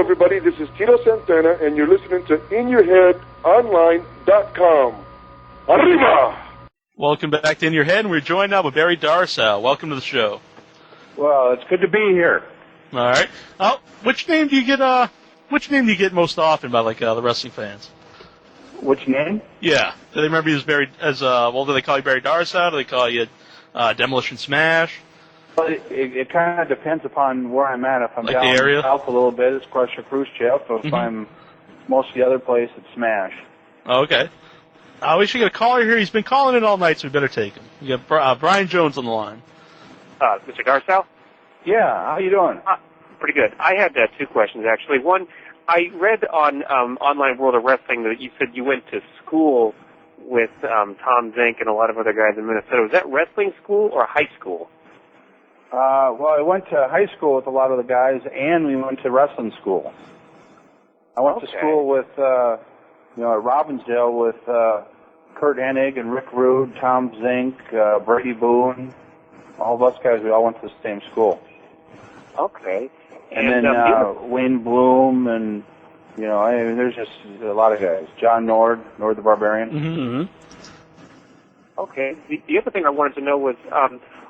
everybody. This is Tito Santana, and you're listening to InYourHeadOnline.com. Arriba! Welcome back to In Your Head, and we're joined now with Barry Darsow. Welcome to the show. Well, it's good to be here. All right. Which name do you get most often by the wrestling fans? Which name? Yeah. Do they remember you as Barry? Do they call you Barry Darsow? Do they call you Demolition Smash? Well, it kind of depends upon where I'm at. If I'm down the area? south a little bit, it's Krusher Krushev. If I'm most of the other place, it's Smash. Oh, okay. We should get a caller here. He's been calling in all night, so we better take him. We got Brian Jones on the line. Mr. Darsow? Yeah, how you doing? Pretty good. I had two questions, actually. One, I read on Online World of Wrestling that you said you went to school with Tom Zink and a lot of other guys in Minnesota. Was that wrestling school or high school? Well, I went to high school with a lot of the guys, and we went to wrestling school. I went to school with, at Robbinsdale with Kurt Hennig and Rick Rude, Tom Zink, Brady Boone. All of us guys, we all went to the same school. Okay. And then Wayne Bloom and, there's just a lot of guys. John Nord the Barbarian. Mm-hmm. Okay. The other thing I wanted to know was,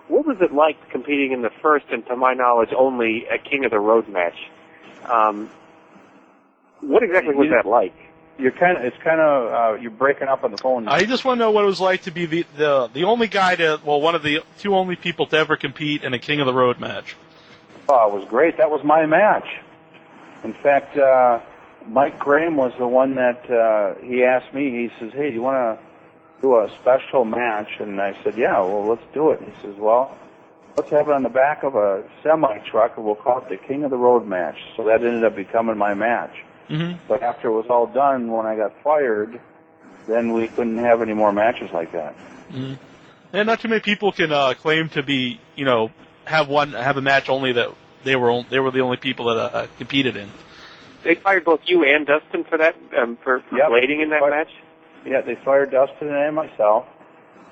what was it like competing in the first, and to my knowledge, only a King of the Road match? What exactly was that like? You're breaking up on the phone. I just want to know what it was like to be the only guy one of the two only people to ever compete in a King of the Road match. Oh, it was great. That was my match. In fact, Mike Graham was the one that he asked me. He says, "Hey, do you want to do a special match?" And I said, "Yeah, well, let's do it." He says, "Well, let's have it on the back of a semi-truck, and we'll call it the King of the Road match." So that ended up becoming my match. Mm-hmm. But after it was all done, when I got fired, then we couldn't have any more matches like that. Mm-hmm. And not too many people can claim to be, have a match only that they were the only people that competed in. They fired both you and Dustin for that, for blading in that match? Yeah, they fired Dustin and myself.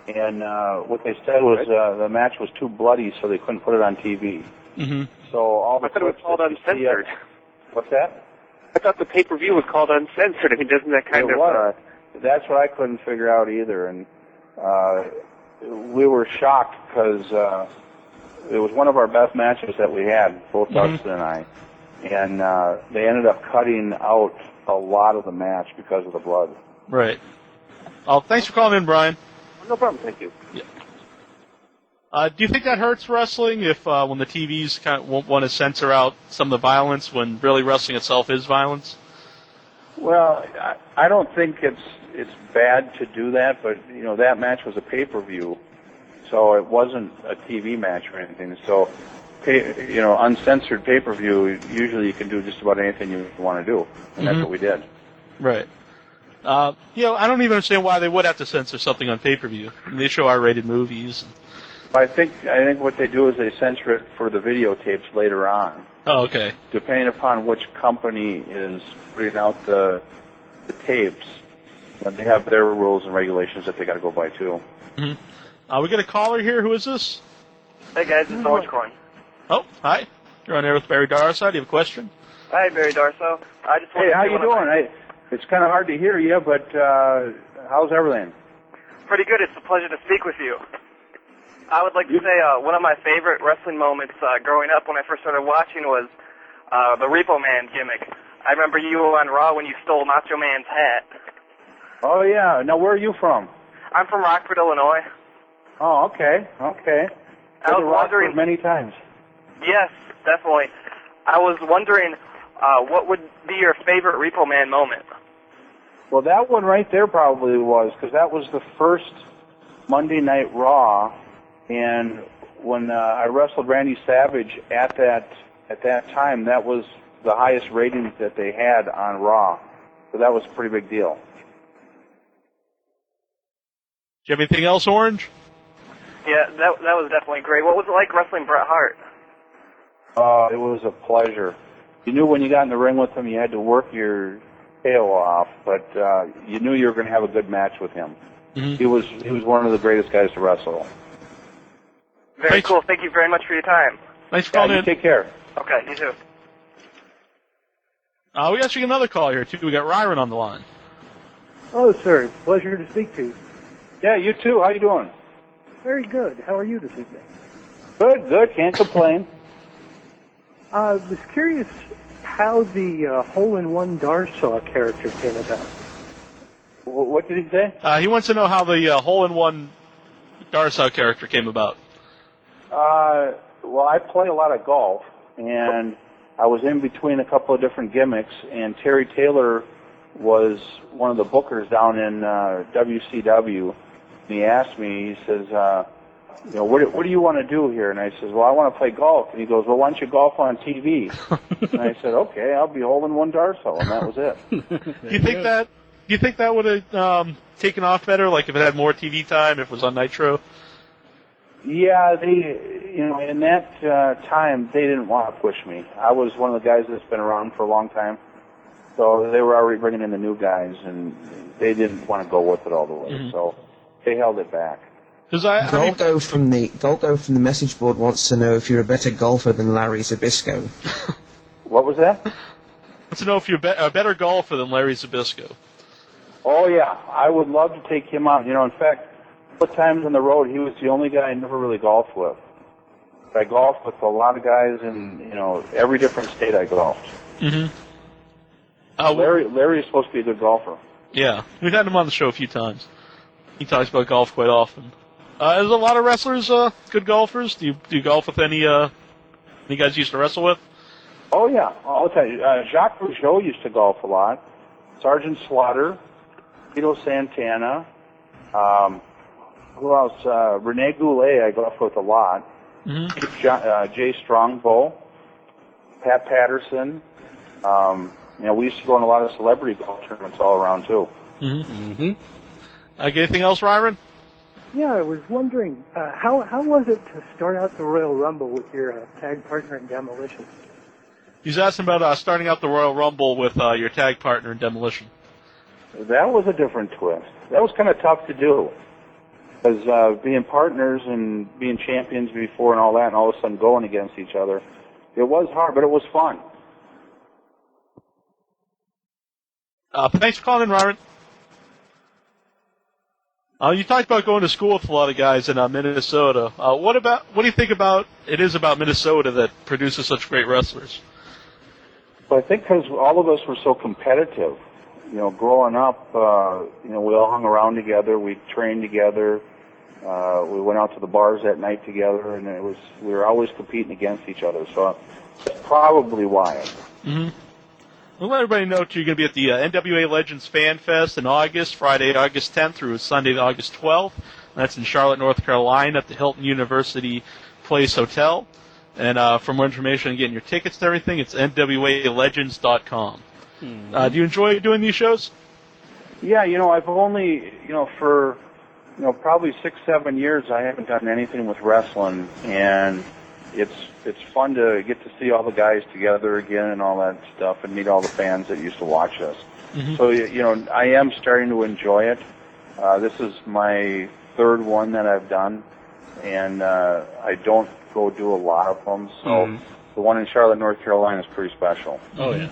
And what they said was the match was too bloody, so they couldn't put it on TV. Mm-hmm. So all the I thought it was called uncensored. What's that? I thought the pay-per-view was called uncensored. I mean, doesn't that kind of... That's what I couldn't figure out either. And we were shocked because it was one of our best matches that we had, both Dustin and I. And they ended up cutting out a lot of the match because of the blood. Right. Oh, thanks for calling in, Brian. No problem, thank you. Yeah. Do you think that hurts wrestling if when the TVs kind of want to censor out some of the violence when really wrestling itself is violence? Well, I don't think it's bad to do that, but that match was a pay-per-view, so it wasn't a TV match or anything. So, uncensored pay-per-view, usually you can do just about anything you want to do, and that's what we did. Right. I don't even understand why they would have to censor something on pay-per-view. I mean, they show R-rated movies. I think what they do is they censor it for the videotapes later on. Oh, okay. Depending upon which company is putting out the tapes, they have their rules and regulations that they got to go by too. Mm-hmm. We got a caller here. Who is this? Hey guys, it's Orange Coin. Oh, hi. You're on air with Barry Darsow. Do you have a question? Hi, Barry Darsow. I just Hey, how you doing? It's kind of hard to hear you, but how's everything? Pretty good. It's a pleasure to speak with you. I would like to say one of my favorite wrestling moments growing up when I first started watching was the Repo Man gimmick. I remember you on Raw when you stole Macho Man's hat. Oh, yeah. Now, where are you from? I'm from Rockford, Illinois. Oh, okay. I was wondering... many times. Yes, definitely. I was wondering what would be your favorite Repo Man moment? Well, that one right there probably was, because that was the first Monday Night Raw. And when I wrestled Randy Savage at that time, that was the highest ratings that they had on Raw. So that was a pretty big deal. Do you have anything else, Orange? Yeah, that was definitely great. What was it like wrestling Bret Hart? It was a pleasure. You knew when you got in the ring with him, you had to work your tail off, but you knew you were going to have a good match with him. Mm-hmm. He was one of the greatest guys to wrestle. Very cool. Thank you very much for your time. Thanks for calling in. Take care. Okay, you too. We actually got another call here, too. We got Ryron on the line. Oh, sir. Pleasure to speak to you. Yeah, you too. How you doing? Very good. How are you this evening? Good. Can't complain. I was curious how the hole-in-one Darsow character came about. What did he say? He wants to know how the hole-in-one Darsow character came about. Well, I play a lot of golf, and I was in between a couple of different gimmicks, and Terry Taylor was one of the bookers down in WCW. And he asked me, he says, what do you want to do here? And I says, well, I want to play golf. And he goes, well, why don't you golf on TV? And I said, okay, I'll be hole-in-one Darsow, and that was it. Do you think that would have taken off better, like if it had more TV time, if it was on Nitro? Yeah, in that time, they didn't want to push me. I was one of the guys that's been around for a long time, so they were already bringing in the new guys, and they didn't want to go with it all the way, so they held it back. Golgo from the message board wants to know if you're a better golfer than Larry Zbyszko. What was that? Wants to know if you're a better golfer than Larry Zbyszko. Oh, yeah. I would love to take him out. In fact, a couple times on the road, he was the only guy I never really golfed with. I golfed with a lot of guys in, every different state I golfed. Mm-hmm. Larry is supposed to be a good golfer. Yeah. We've had him on the show a few times. He talks about golf quite often. Is a lot of wrestlers good golfers? Do you golf with any guys you used to wrestle with? Oh, yeah. All the time. Jacques Rougeau used to golf a lot. Sergeant Slaughter. Tito Santana, who else? Rene Goulet I golf with a lot. Mm-hmm. Jay Strongbow, Pat Patterson. We used to go on a lot of celebrity golf tournaments all around too. Mm-hmm. Mm-hmm. Anything else, Ryron? Yeah, I was wondering, how was it to start out the Royal Rumble with your tag partner in Demolition? He's asking about starting out the Royal Rumble with your tag partner in Demolition. That was a different twist. That was kind of tough to do. Because being partners and being champions before and all of a sudden going against each other, it was hard, but it was fun. Thanks for calling in, Ryron. You talked about going to school with a lot of guys in Minnesota. What do you think about Minnesota that produces such great wrestlers? Well, I think because all of us were so competitive. Growing up, we all hung around together. We trained together. We went out to the bars at night together, and we were always competing against each other. So that's probably why. Mm-hmm. We'll let everybody know you're going to be at the NWA Legends Fanfest in August, Friday, August 10th through Sunday, August 12th. That's in Charlotte, North Carolina, at the Hilton University Place Hotel. And for more information and getting your tickets and everything, it's NWALegends.com. Do you enjoy doing these shows? Yeah, I've only, for, probably 6-7 years, I haven't done anything with wrestling, and it's fun to get to see all the guys together again and all that stuff, and meet all the fans that used to watch us. Mm-hmm. So, I am starting to enjoy it. This is my third one that I've done, and I don't go do a lot of them, so the one in Charlotte, North Carolina is pretty special. Oh, yeah.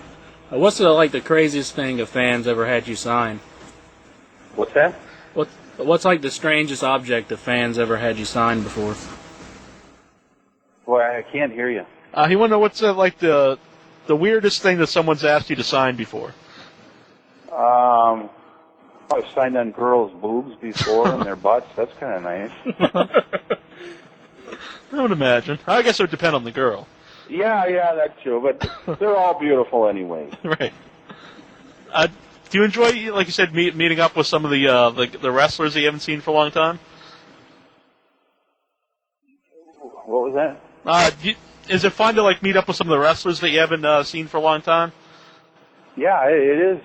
What's the craziest thing a fan's ever had you sign? What's that? What's the strangest object a fan's ever had you sign before? Boy, I can't hear you. He want to know what's the weirdest thing that someone's asked you to sign before. I've signed on girls' boobs before and their butts. That's kind of nice. I would imagine. I guess it would depend on the girl. Yeah, that's true, but they're all beautiful anyway. Right. Do you enjoy, like you said, meeting up with some of the wrestlers that you haven't seen for a long time? What was that? Is it fun to meet up with some of the wrestlers that you haven't seen for a long time? Yeah, it is.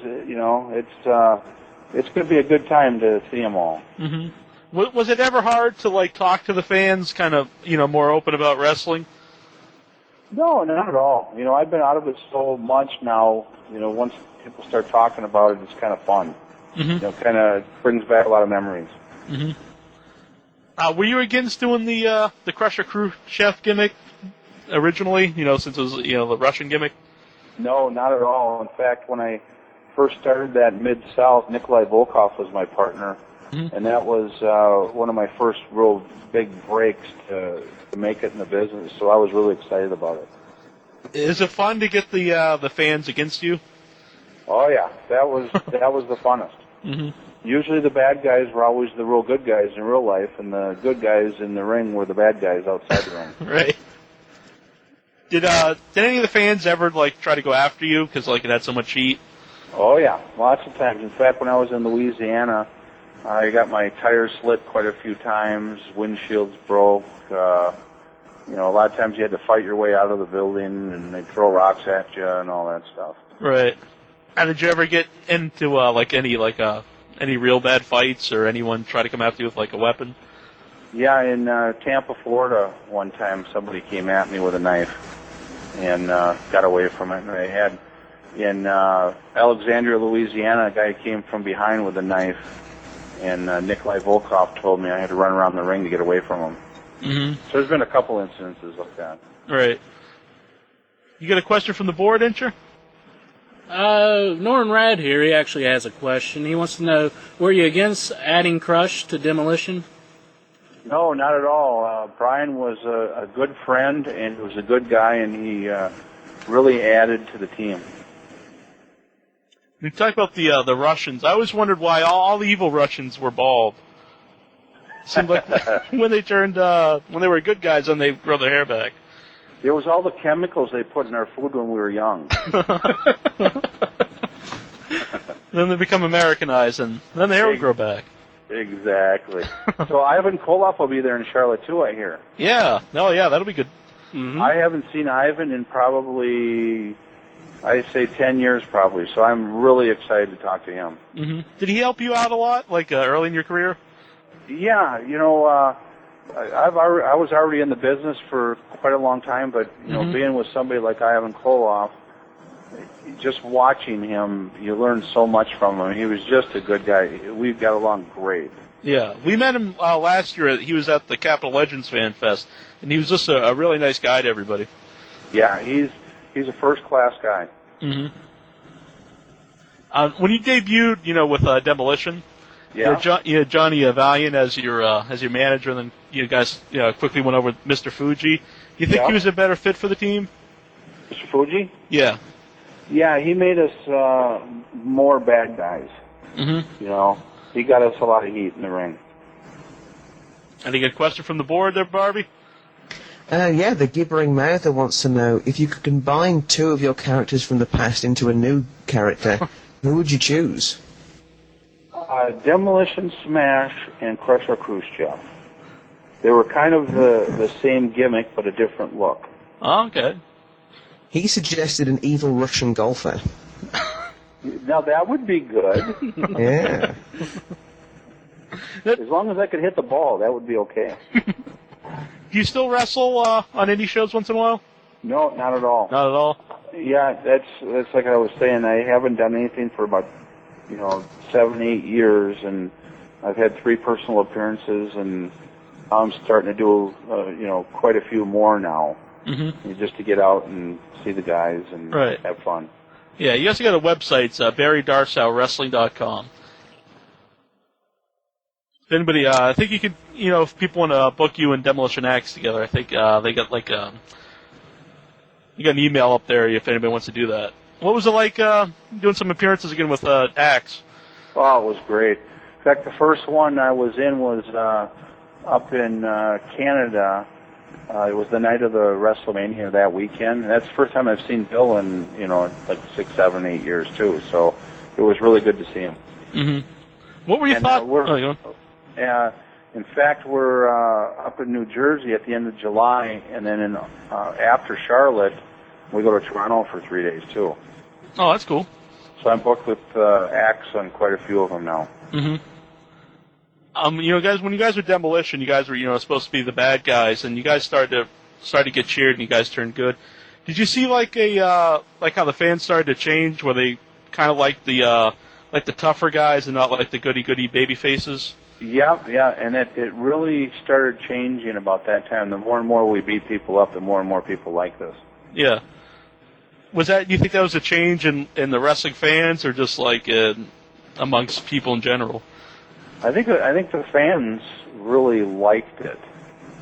It's going to be a good time to see them all. Mm-hmm. Was it ever hard to talk to the fans, kind of more open about wrestling? No, not at all. I've been out of it so much now. Once people start talking about it, it's kind of fun. Mm-hmm. Kind of brings back a lot of memories. Mm-hmm. Were you against doing the Krusher Khrushchev gimmick originally? Since it was the Russian gimmick. No, not at all. In fact, when I first started that Mid-South, Nikolai Volkov was my partner, and that was one of my first real big breaks to make it in the business, so I was really excited about it. Is it fun to get the fans against you? Oh, yeah. That was the funnest. Mm-hmm. Usually the bad guys were always the real good guys in real life, and the good guys in the ring were the bad guys outside the ring. Right. Did any of the fans ever try to go after you because it had so much heat? Oh yeah, lots of times. In fact, when I was in Louisiana, I got my tires slit quite a few times. Windshields broke. A lot of times you had to fight your way out of the building, and they'd throw rocks at you and all that stuff. Right. And did you ever get into any real bad fights, or anyone try to come after you with a weapon? Yeah, in Tampa, Florida, one time somebody came at me with a knife and got away from it. And I had in Alexandria, Louisiana, a guy came from behind with a knife, and Nikolai Volkov told me I had to run around the ring to get away from him. Mm-hmm. So there's been a couple incidences like that. Right. You got a question from the board, Incher? Norton Rad here, he actually has a question. He wants to know, were you against adding Crush to Demolition? No, not at all. Brian was a good friend, and he was a good guy, and he really added to the team. You talk about the Russians. I always wondered why all the evil Russians were bald. It seemed like when they were good guys, then they grow their hair back. It was all the chemicals they put in our food when we were young. Then they become Americanized, and then the hair will grow back. Exactly. So Ivan Koloff will be there in Charlotte, too, I hear. Yeah. No, yeah, that'll be good. Mm-hmm. I haven't seen Ivan in probably, I'd say 10 years probably, so I'm really excited to talk to him. Mm-hmm. Did he help you out a lot, early in your career? Yeah, I was already in the business for quite a long time, but being with somebody like Ivan Koloff, just watching him, you learn so much from him. He was just a good guy. We got along great. Yeah, we met him last year. He was at the Capital Legends Fanfest, and he was just a really nice guy to everybody. Yeah, he's a first-class guy. Mm-hmm. When you debuted, with Demolition, you had Johnny Valiant as your manager, and then you guys quickly went over with Mr. Fuji. You think he was a better fit for the team? Mr. Fuji? Yeah. Yeah, he made us more bad guys. Mm-hmm. He got us a lot of heat in the ring. Any good question from the board there, Barbie? Yeah, the gibbering mouther wants to know, if you could combine two of your characters from the past into a new character, who would you choose? Demolition Smash and Krusher Khrushchev. They were kind of the same gimmick, but a different look. Oh, okay. He suggested an evil Russian golfer. Now that would be good. Yeah. As long as I could hit the ball, that would be okay. Do you still wrestle on indie shows once in a while? No, not at all. Not at all? Yeah, that's like I was saying. I haven't done anything for about 7, 8 years, and I've had 3 personal appearances, and I'm starting to do quite a few more now. Mm-hmm. Just to get out and see the guys and have fun. Yeah, you also got a website, it's BarryDarsowWrestling.com. If anybody, I think you could, if people want to book you and Demolition Axe together, I think they got you got an email up there if anybody wants to do that. What was it like doing some appearances again with Axe? Oh, it was great. In fact, the first one I was in was up in Canada. It was the night of the WrestleMania that weekend. That's the first time I've seen Bill in, 6, 7, 8 years, too. So it was really good to see him. Mm-hmm. What were your thoughts? In fact, we're up in New Jersey at the end of July, and then after Charlotte, we go to Toronto for 3 days, too. Oh, that's cool. So I'm booked with Axe on quite a few of them now. Mm-hmm. Guys, when you guys were Demolition, you guys were, supposed to be the bad guys, and you guys started to get cheered, and you guys turned good. Did you see like how the fans started to change, where they kind of like the tougher guys and not like the goody baby faces? Yeah, and it really started changing about that time. The more and more we beat people up, the more and more people like this. Yeah. Was that? Do you think that was a change in the wrestling fans, or just like amongst people in general? I think the fans really liked it,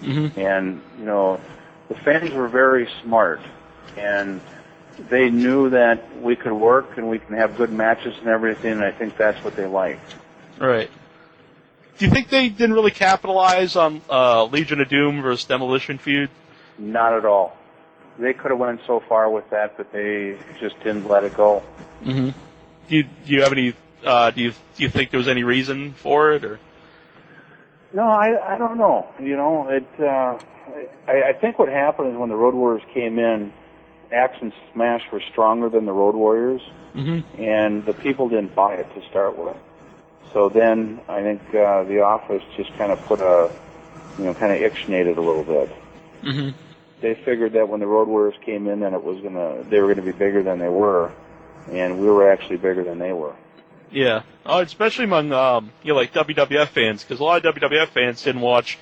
and the fans were very smart, and they knew that we could work and we can have good matches and everything. And I think that's what they liked. Right. Do you think they didn't really capitalize on Legion of Doom versus Demolition feud? Not at all. They could have went so far with that, but they just didn't let it go. Mm-hmm. Do you have any? Do you think there was any reason for it, or? No, I don't know. I think what happened is when the Road Warriors came in, Axe and Smash were stronger than the Road Warriors, and the people didn't buy it to start with. So then I think the office just kind of put kind of ixnated a little bit. Mm-hmm. They figured that when the Road Warriors came in, then they were gonna be bigger than they were, and we were actually bigger than they were. Yeah, especially among like WWF fans, because a lot of WWF fans didn't watch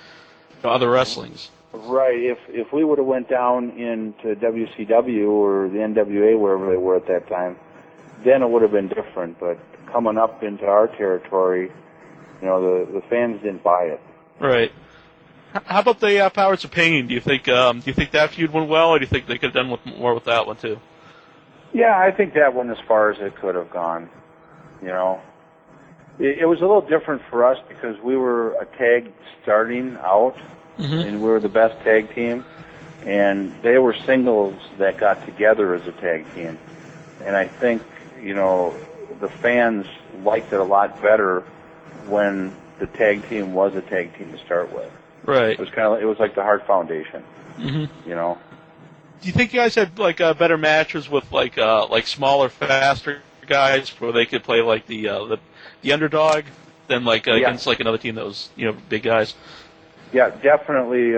other wrestlings. Right. If we would have went down into WCW or the NWA, wherever they were at that time, then it would have been different. But coming up into our territory, the fans didn't buy it. Right. How about the Powers of Pain? Do you think that feud went well, or do you think they could have done more with that one too? Yeah, I think that went as far as it could have gone. It was a little different for us because we were a tag starting out, and we were the best tag team, and they were singles that got together as a tag team. And I think, the fans liked it a lot better when the tag team was a tag team to start with. Right. It was like the Hart Foundation. Mm-hmm. Do you think you guys had better matches with like smaller, faster guys where they could play like the underdog than against another team that was big guys? Yeah, definitely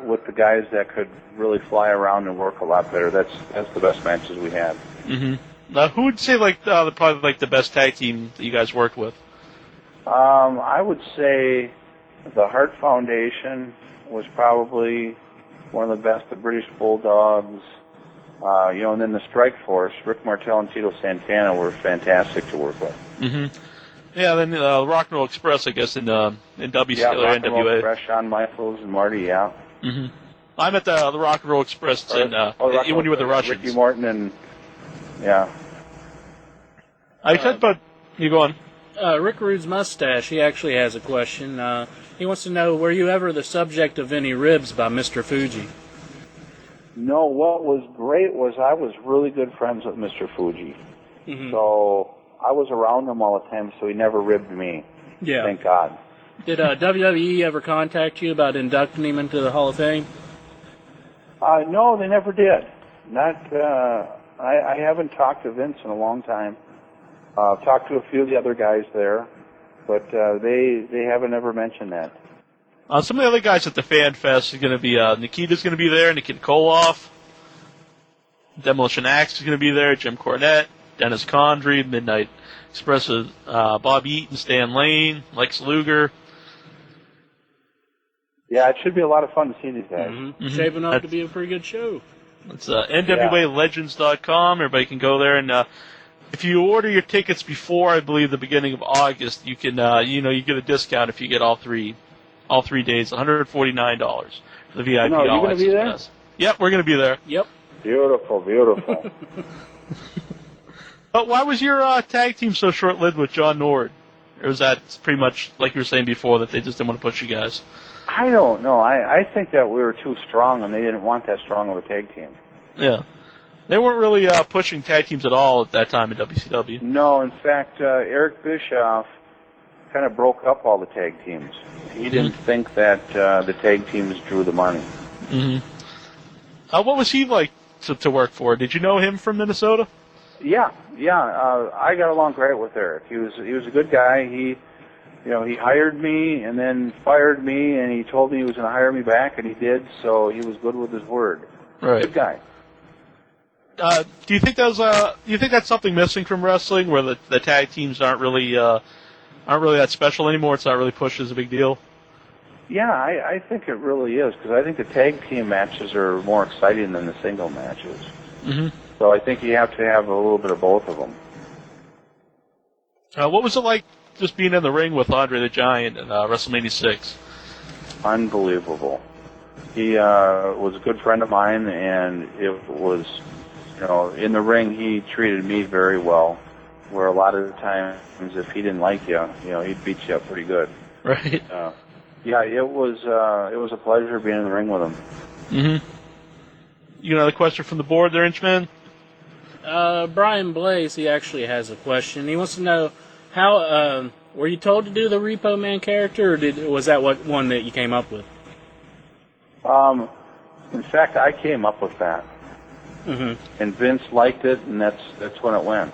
with the guys that could really fly around and work a lot better. That's the best matches we had. Mm-hmm. Now, who would say probably the best tag team that you guys worked with? I would say the Hart Foundation was probably one of the best. The British Bulldogs, and then the Strike Force, Rick Martel and Tito Santana were fantastic to work with. Mm-hmm. Yeah, then Rock and Roll Express, I guess, in WCW or Rock and Roll NWA. Express, Shawn Michaels and Marty, yeah. Mm-hmm. I met the Rock and Roll Express when you were the Russians. Ricky Morton and, yeah. I said, but you go on. Rick Rude's mustache, he actually has a question. He wants to know, were you ever the subject of any ribs by Mr. Fuji? No, what was great was I was really good friends with Mr. Fuji. Mm-hmm. So I was around him all the time, so he never ribbed me. Yeah. Thank God. Did WWE ever contact you about inducting him into the Hall of Fame? No, they never did. I haven't talked to Vince in a long time. I've talked to a few of the other guys there, but they haven't ever mentioned that. Some of the other guys at the Fan Fest are going to be Nikita's going to be there, Nikita Koloff, Demolition Axe is going to be there, Jim Cornette, Dennis Condrey, Midnight Express's Bob Eaton, Stan Lane, Lex Luger. Yeah, it should be a lot of fun to see these guys. Mm-hmm. Shaping up to be a pretty good show. It's NWALegends.com. Everybody can go there, and if you order your tickets before, I believe, the beginning of August, you can you get a discount if you get all three days, $149 for the VIP All All Access Pass. Yep, we're going to be there. Yep. Beautiful, beautiful. But why was your tag team so short-lived with John Nord? Or was that pretty much, like you were saying before, that they just didn't want to push you guys? I don't know. I think that we were too strong, and they didn't want that strong of a tag team. Yeah. They weren't really pushing tag teams at all at that time in WCW. No, in fact, Eric Bischoff kind of broke up all the tag teams. He didn't think that the tag teams drew the money. Mm-hmm. What was he like to work for? Did you know him from Minnesota? Yeah. I got along great with Eric. He was a good guy. He hired me and then fired me, and he told me he was going to hire me back, and he did. So he was good with his word. Right. Good guy. Do you think that's something missing from wrestling, where the tag teams aren't really that special anymore? It's not really pushed as a big deal. Yeah, I think it really is, because I think the tag team matches are more exciting than the single matches. Mm-hmm. So I think you have to have a little bit of both of them. What was it like just being in the ring with Andre the Giant in WrestleMania 6? Unbelievable. He was a good friend of mine, and it was, in the ring he treated me very well. Where a lot of the times, if he didn't like you, he'd beat you up pretty good. Right. Yeah, it was a pleasure being in the ring with him. Mm-hmm. You got another question from the board there, Inchman? Brian Blaze, he actually has a question. He wants to know how were you told to do the Repo Man character, or was that one that you came up with? In fact, I came up with that, and Vince liked it, and that's when it went.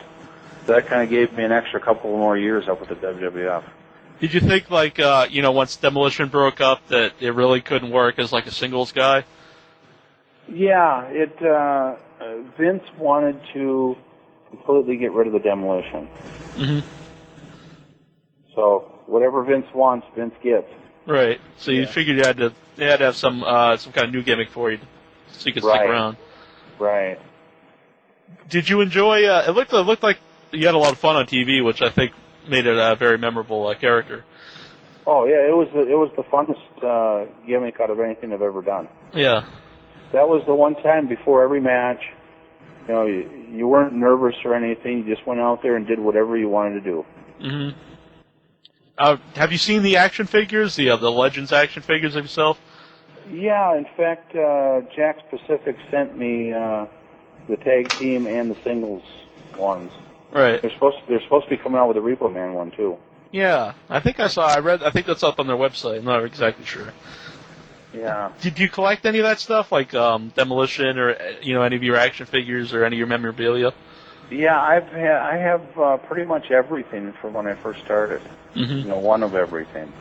So that kind of gave me an extra couple more years up with the WWF. Did you think, once Demolition broke up, that it really couldn't work as like a singles guy? Yeah, Vince wanted to completely get rid of the Demolition. Mm-hmm. So whatever Vince wants, Vince gets. Right. So you figured you had to have some kind of new gimmick for you, so you could stick around. Right. Did you enjoy? It looked like you had a lot of fun on TV, which I think made it a very memorable character. Oh yeah, it was the funnest gimmick out of anything I've ever done. Yeah. That was the one time before every match, you weren't nervous or anything. You just went out there and did whatever you wanted to do. Mm-hmm. Have you seen the action figures, the Legends action figures of yourself? Yeah, in fact, Jack's Pacific sent me the tag team and the singles ones. Right. They're supposed to be coming out with a Repo Man one too. Yeah, I think I think that's up on their website. I'm not exactly sure. Yeah. Did you collect any of that stuff, like Demolition or any of your action figures or any of your memorabilia? Yeah, I have pretty much everything from when I first started. Mm-hmm. One of everything.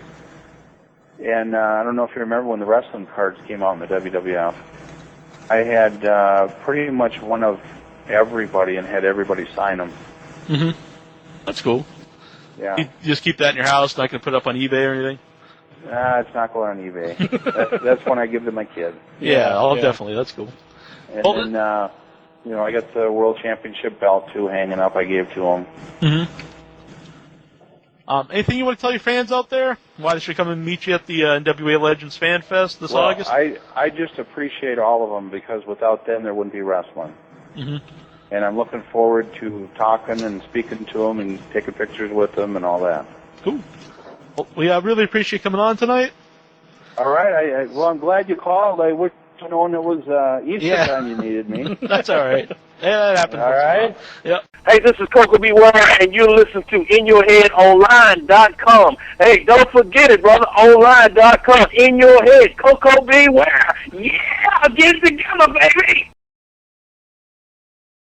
And I don't know if you remember when the wrestling cards came out in the WWF. I had pretty much one of everybody and had everybody sign them. Mm-hmm. That's cool. Yeah. You just keep that in your house, not going to put it up on eBay or anything? It's not going on eBay. that's one I give to my kid. Yeah, definitely. That's cool. And then, I got the World Championship belt, too, hanging up. I gave to him. Mm-hmm. Anything you want to tell your fans out there? Why they should come and meet you at the NWA Legends Fanfest this August? I just appreciate all of them, because without them, there wouldn't be wrestling. Mm-hmm. And I'm looking forward to talking and speaking to them and taking pictures with them and all that. Cool. Well, we really appreciate you coming on tonight. All right. Well, I'm glad you called. I wish I'd known it was Easter time you needed me. That's all right. Yeah, that happens. All right. Yep. Hey, this is Coco Beware, and you listen to InYourHeadOnline.com. Hey, don't forget it, brother. Online.com. In Your Head. Coco Beware. Yeah, get it together, baby.